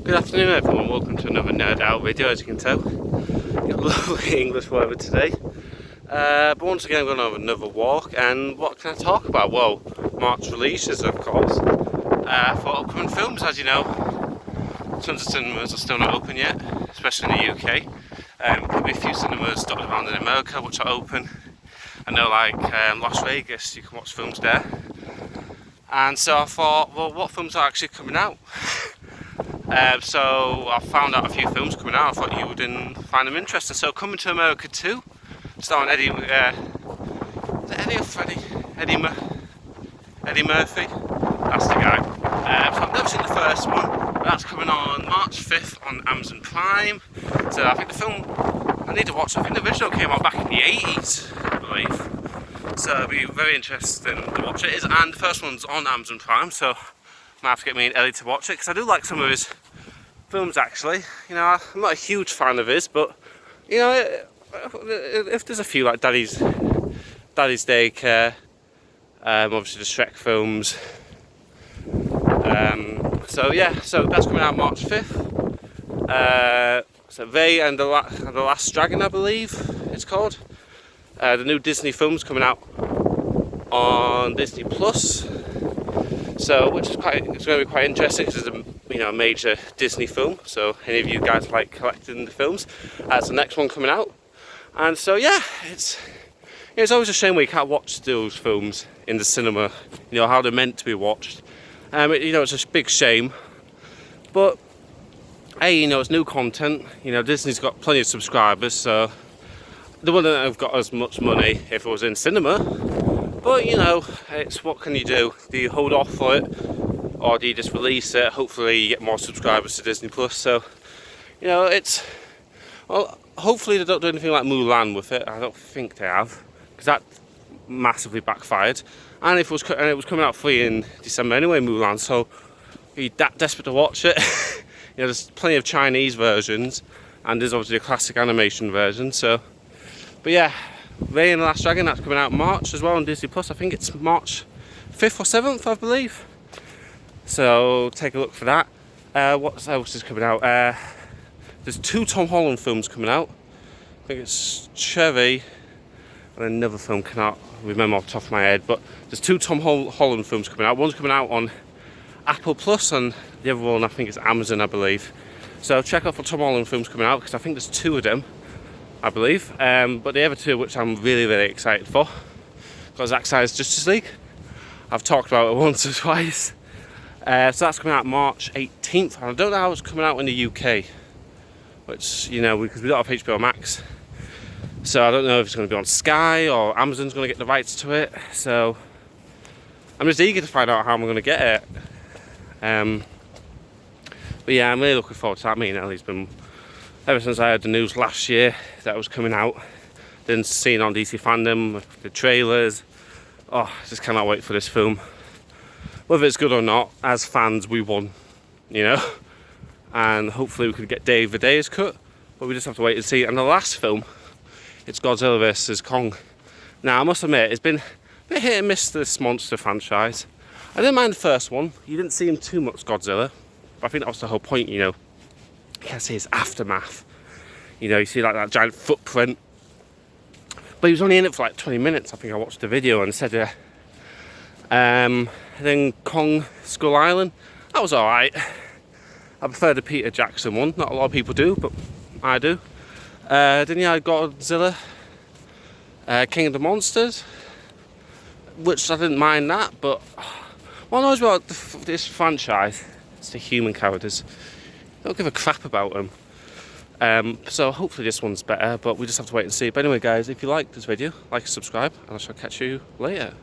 Good afternoon everyone, welcome to another Nerd Out video. As you can tell, got lovely English weather today. But once again I'm going to have another walk, and what can I talk about? Well, March releases of course, for upcoming films. As you know, tons of cinemas are still not open yet, especially in the UK. There'll be a few cinemas dotted around in America which are open. I know like Las Vegas, you can watch films there. And so I thought, well, what films are actually coming out? So I found out a few films coming out. I thought you would find them interesting. So Coming to America 2, starring Eddie Murphy. That's the guy. So I've never seen the first one. But that's coming on March 5th on Amazon Prime. So I think the film I need to watch. I think the original came out back in the 80s, I believe. So it'll be very interesting to watch it. And the first one's on Amazon Prime, so might have to get me and Ellie to watch it, because I do like some of his films actually. You know, I'm not a huge fan of his, but you know, if there's a few like Daddy's Daycare, obviously the Shrek films. So yeah, so that's coming out March 5th. So They and the Last Dragon, I believe it's called. The new Disney film's coming out on Disney Plus. So, it's going to be quite interesting because it's a major Disney film. So, any of you guys like collecting the films, that's the next one coming out. And so, yeah, it's always a shame when you can't watch those films in the cinema. You know how they're meant to be watched. It's a big shame. But hey, it's new content. Disney's got plenty of subscribers, so they wouldn't have got as much money if it was in cinema. But it's what can you do? Do you hold off for it, or do you just release it? Hopefully you get more subscribers to Disney Plus. So hopefully they don't do anything like Mulan with it. I don't think they have, because that massively backfired. And it was coming out free in December anyway, Mulan. So you're that desperate to watch it. There's plenty of Chinese versions, and there's obviously a classic animation version. So, but yeah. They and the Last Dragon, that's coming out in March as well on Disney Plus. I think it's March 5th or 7th, I believe. So take a look for that. What else is coming out? There's 2 Tom Holland films coming out. I think it's Cherry and another film cannot remember off the top of my head. But there's 2 Tom Holland films coming out. One's coming out on Apple Plus, and the other one I think is Amazon, I believe. So check out for Tom Holland films coming out, because I think there's 2 of them, I believe. But the other 2 which I'm really, really excited for, because Zack Snyder's Justice League. I've talked about it once or twice. So that's coming out March 18th. And I don't know how it's coming out in the UK, which, because we don't have HBO Max. So I don't know if it's going to be on Sky or Amazon's going to get the rights to it. So I'm just eager to find out how I'm going to get it. But yeah, I'm really looking forward to that. Me and Ellie's been, ever since I heard the news last year that it was coming out, then seeing on DC Fandom, the trailers, I just cannot wait for this film. Whether it's good or not, as fans we won, and hopefully we could get David Ayer's cut, but we just have to wait and see. And the last film, it's Godzilla vs Kong. Now I must admit, it's been a bit hit and miss, this monster franchise. I didn't mind the first one. You didn't see him too much, Godzilla, but I think that was the whole point. You can't see his aftermath. You see like that giant footprint. But he was only in it for like 20 minutes. I think I watched the video and said, then Kong Skull Island, that was alright. I prefer the Peter Jackson one. Not a lot of people do, but I do. Then you had Godzilla, King of the Monsters, which I didn't mind that, but what annoys me about this franchise, it's the human characters. Don't give a crap about them. So hopefully this one's better, but we just have to wait and see. But anyway guys, if you like this video, like and subscribe, and I shall catch you later.